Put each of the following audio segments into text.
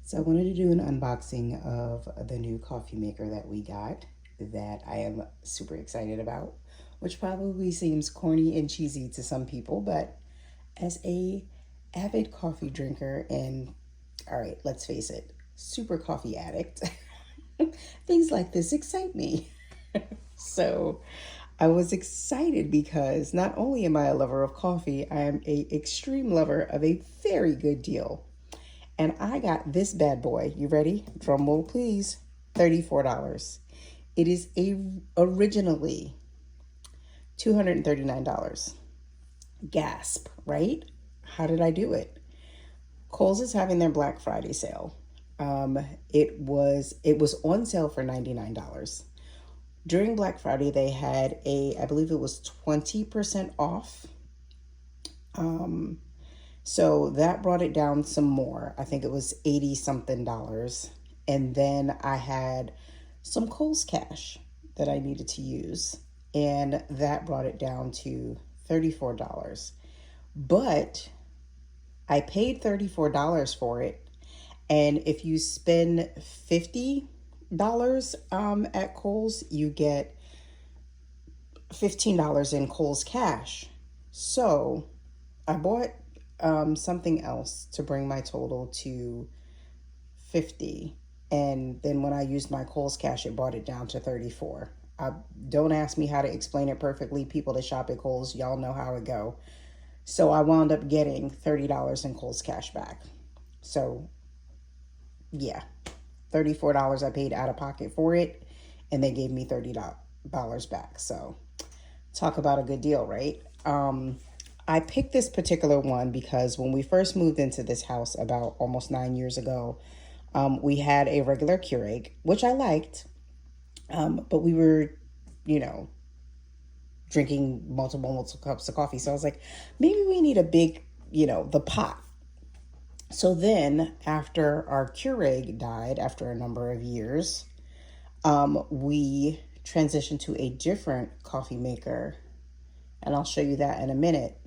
So I wanted to do an unboxing of the new coffee maker that we got that I am super excited about, which probably seems corny and cheesy to some people, but as a avid coffee drinker and all right, let's face it, super coffee addict, things like this excite me. So I was excited because not only am I a lover of coffee, I am a extreme lover of a very good deal. And I got this bad boy. You ready? Drum roll, please. $34. It is originally $239. Gasp, right? How did I do it? Kohl's is having their Black Friday sale. It was on sale for $99. During Black Friday, they had I believe it was 20% off. So that brought it down some more. I think it was 80 something dollars. And then I had some Kohl's cash that I needed to use. And that brought it down to $34. But I paid $34 for it. And if you spend $50 at Kohl's, you get $15 in Kohl's cash. So I bought something else to bring my total to 50. And then when I used my Kohl's cash, it brought it down to 34. Don't ask me how to explain it perfectly. People that shop at Kohl's, y'all know how it go. So I wound up getting $30 in Kohl's cash back. So yeah, $34 I paid out of pocket for it, and they gave me $30 back. So talk about a good deal, right? I picked this particular one because when we first moved into this house about almost 9 years ago, we had a regular Keurig, which I liked, but we were, drinking multiple cups of coffee. So I was like, maybe we need a big, the pot. So then after our Keurig died, after a number of years, we transitioned to a different coffee maker, and I'll show you that in a minute.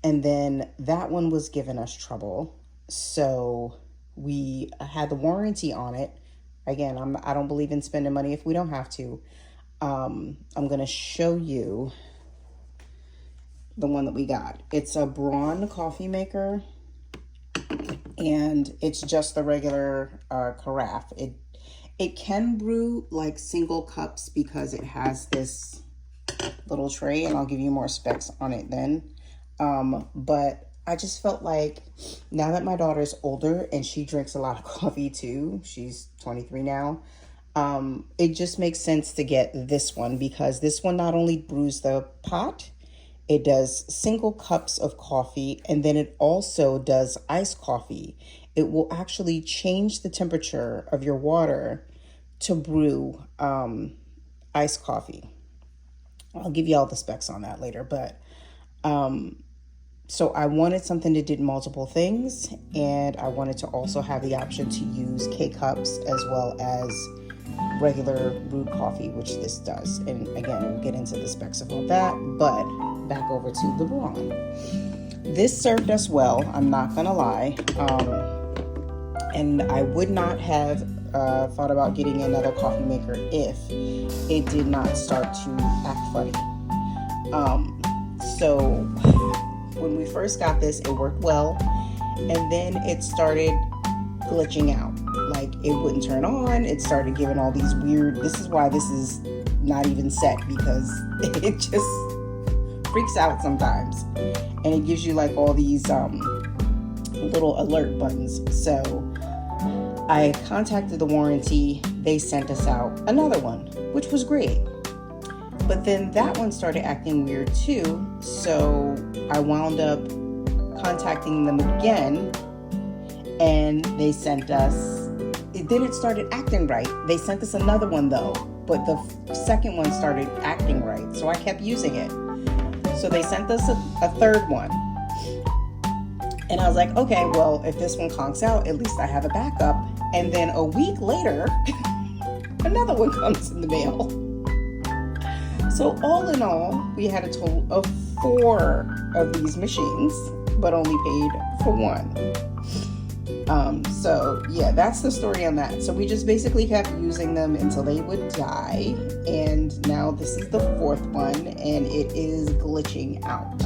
And then that one was giving us trouble. So we had the warranty on it. Again, I don't believe in spending money if we don't have to. I'm going to show you the one that we got. It's a Braun coffee maker, and it's just the regular carafe. It can brew like single cups because it has this little tray, and I'll give you more specs on it then. But I just felt like now that my daughter's older and she drinks a lot of coffee too, she's 23 now, it just makes sense to get this one because this one not only brews the pot, it does single cups of coffee, and then it also does iced coffee. It will actually change the temperature of your water to brew iced coffee. I'll give you all the specs on that later, but so I wanted something that did multiple things, and I wanted to also have the option to use K-cups as well as regular brewed coffee, which this does. And again, we'll get into the specs of all that, but back over to the Braun. This served us well, I'm not gonna lie, and I would not have thought about getting another coffee maker if it did not start to act funny. So when we first got this, it worked well, and then it started glitching out. Like it wouldn't turn on. It started giving all these weird, this is why this is not even set, because it just freaks out sometimes. And it gives you like all these little alert buttons. So I contacted the warranty. They sent us out another one, which was great. But then that one started acting weird too. So I wound up contacting them again, and they sent us, then it started acting right. They sent us another one though, but the second one started acting right. So I kept using it. So they sent us a third one. And I was like, okay, well, if this one conks out, at least I have a backup. And then a week later, another one comes in the mail. So all in all, we had a total of 4 of these machines, but only paid for one. So yeah, that's the story on that. So we just basically kept using them until they would die. And now this is the fourth one and it is glitching out.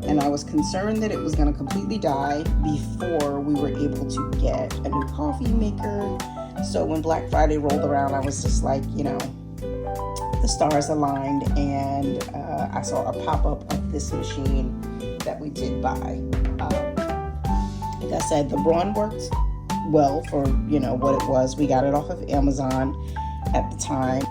And I was concerned that it was going to completely die before we were able to get a new coffee maker. So when Black Friday rolled around, I was just like, you know, the stars aligned, and I saw a pop-up of this machine that we did buy. Like I said, the Braun worked well for, you know, what it was. We got it off of Amazon at the time.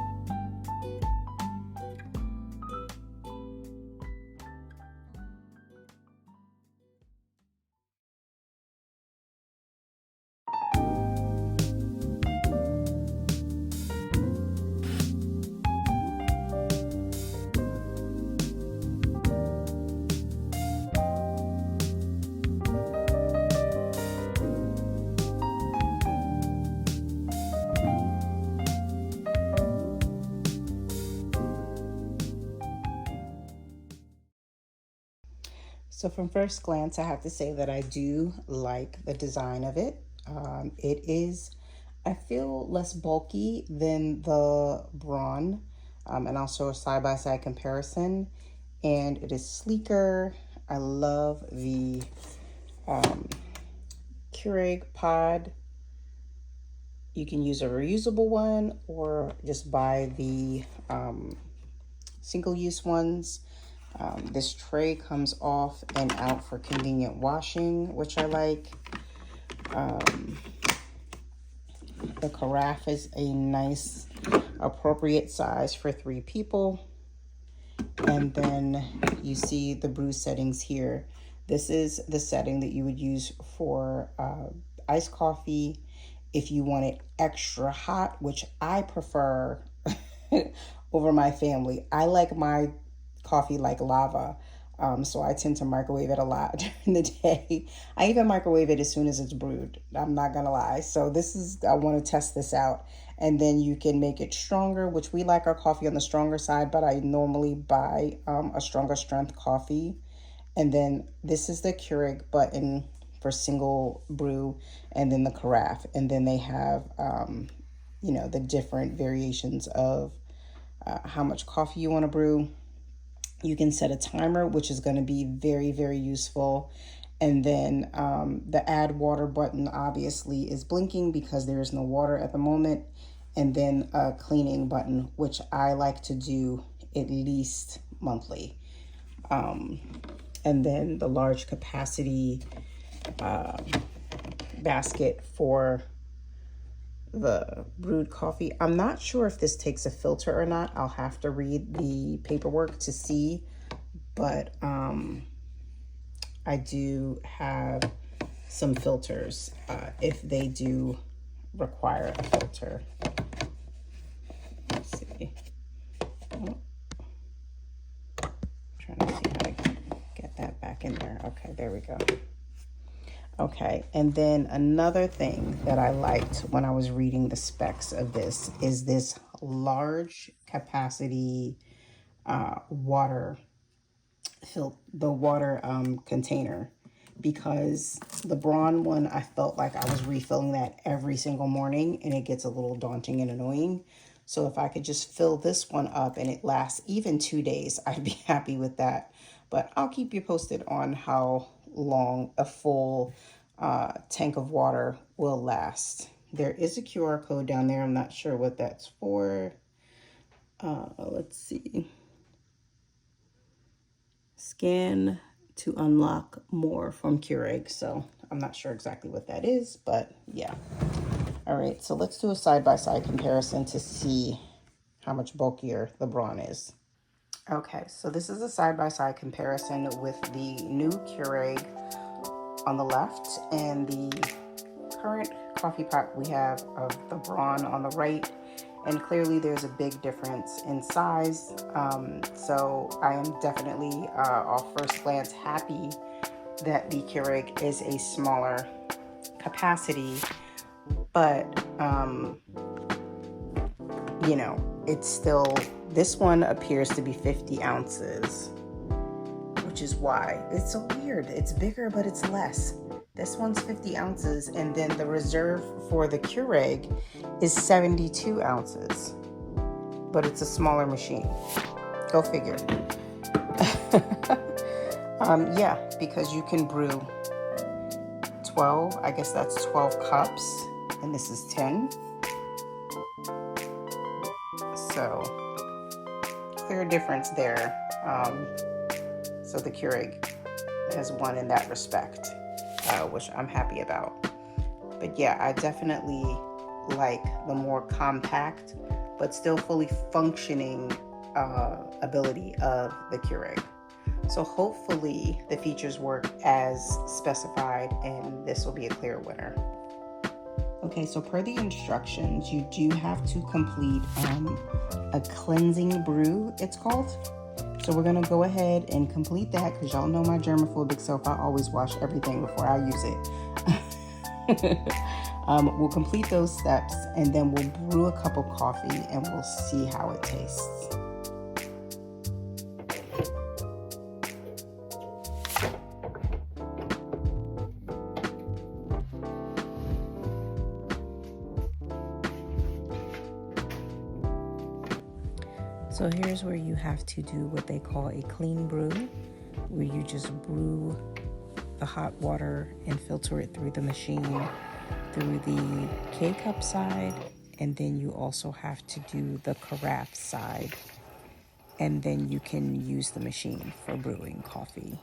So from first glance, I have to say that I do like the design of it. It is, I feel, less bulky than the Braun, and also a side-by-side comparison. And it is sleeker. I love the Keurig pod. You can use a reusable one or just buy the single-use ones. This tray comes off and out for convenient washing, which I like. The carafe is a nice, appropriate size for 3 people. And then you see the brew settings here. This is the setting that you would use for iced coffee if you want it extra hot, which I prefer over my family. I like my coffee like lava, so I tend to microwave it a lot during the day. I even microwave it as soon as it's brewed. I'm not gonna lie. So I want to test this out, and then you can make it stronger, which we like our coffee on the stronger side, but I normally buy a stronger strength coffee. And then this is the Keurig button for single brew, and then the carafe, and then they have you know, the different variations of how much coffee you want to brew. You can set a timer, which is going to be very, very useful. And then the add water button obviously is blinking because there is no water at the moment. And then a cleaning button, which I like to do at least monthly. And then the large capacity basket for the brewed coffee. I'm not sure if this takes a filter or not. I'll have to read the paperwork to see, but I do have some filters if they do require a filter. Let's see. Oh. Trying to see how to get that back in there. Okay, there we go. Okay, and then another thing that I liked when I was reading the specs of this is this large capacity water container, because the Braun one, I felt like I was refilling that every single morning and it gets a little daunting and annoying. So if I could just fill this one up and it lasts even 2 days, I'd be happy with that. But I'll keep you posted on how long a full tank of water will last. There is a QR code down there. I'm not sure what that's for. Let's see. Scan to unlock more from Keurig. So I'm not sure exactly what that is, but yeah. All right, so let's do a side-by-side comparison to see how much bulkier the Braun is. Okay, so this is a side-by-side comparison with the new Keurig on the left and the current coffee pot we have of the Braun on the right. And clearly there's a big difference in size. So I am definitely, off first glance, happy that the Keurig is a smaller capacity. But, you know, it's still, this one appears to be 50 ounces, which is why it's so weird. It's bigger, but it's less. This one's 50 ounces, and then the reserve for the Keurig is 72 ounces. But it's a smaller machine. Go figure. Yeah, because you can brew 12, I guess that's 12 cups, and this is 10. So, clear difference there. So the Keurig has won in that respect, which I'm happy about. But yeah, I definitely like the more compact, but still fully functioning ability of the Keurig. So hopefully the features work as specified, and this will be a clear winner. Okay, so per the instructions, you do have to complete a cleansing brew, it's called. So we're gonna go ahead and complete that, because y'all know my germophobic self, I always wash everything before I use it. We'll complete those steps, and then we'll brew a cup of coffee, and we'll see how it tastes. So here's where you have to do what they call a clean brew, where you just brew the hot water and filter it through the machine, through the K-cup side, and then you also have to do the carafe side, and then you can use the machine for brewing coffee.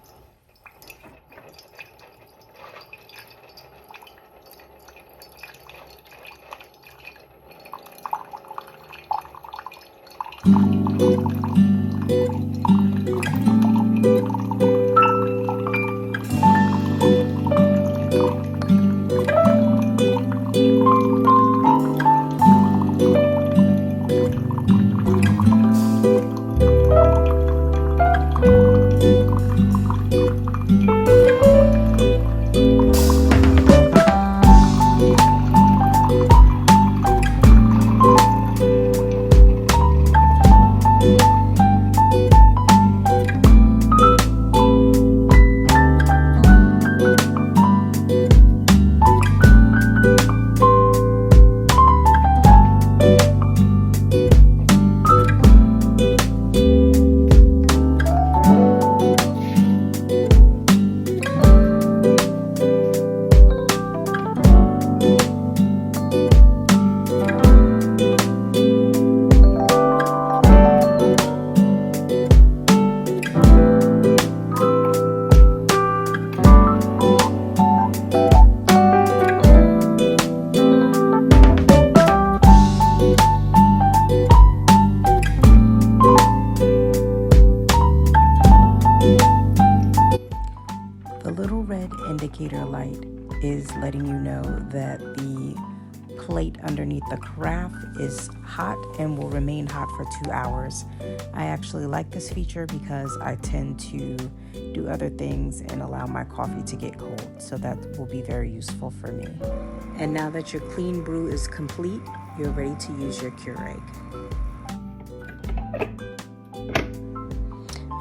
Indicator light is letting you know that the plate underneath the carafe is hot and will remain hot for 2 hours. I actually like this feature because I tend to do other things and allow my coffee to get cold, so that will be very useful for me. And now that your clean brew is complete, you're ready to use your Keurig.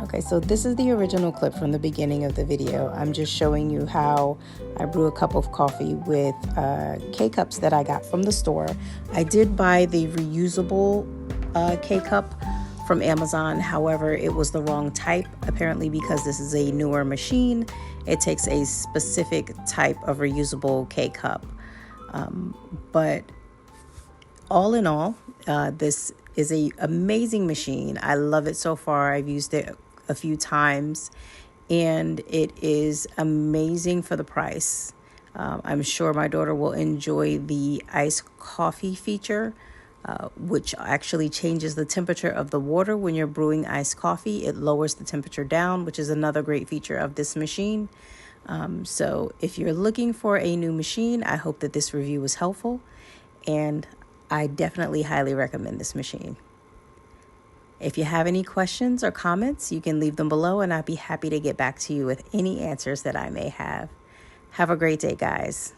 Okay, so this is the original clip from the beginning of the video. I'm just showing you how I brew a cup of coffee with K-cups that I got from the store. I did buy the reusable K-cup from Amazon. However, it was the wrong type. Apparently, because this is a newer machine, it takes a specific type of reusable K-cup. But all in all, this is an amazing machine. I love it so far. I've used it a few times, and it is amazing for the price. I'm sure my daughter will enjoy the iced coffee feature, which actually changes the temperature of the water when you're brewing iced coffee. It lowers the temperature down, which is another great feature of this machine. So if you're looking for a new machine, I hope that this review was helpful, and I definitely highly recommend this machine. If you have any questions or comments, you can leave them below, and I'd be happy to get back to you with any answers that I may have. Have a great day, guys.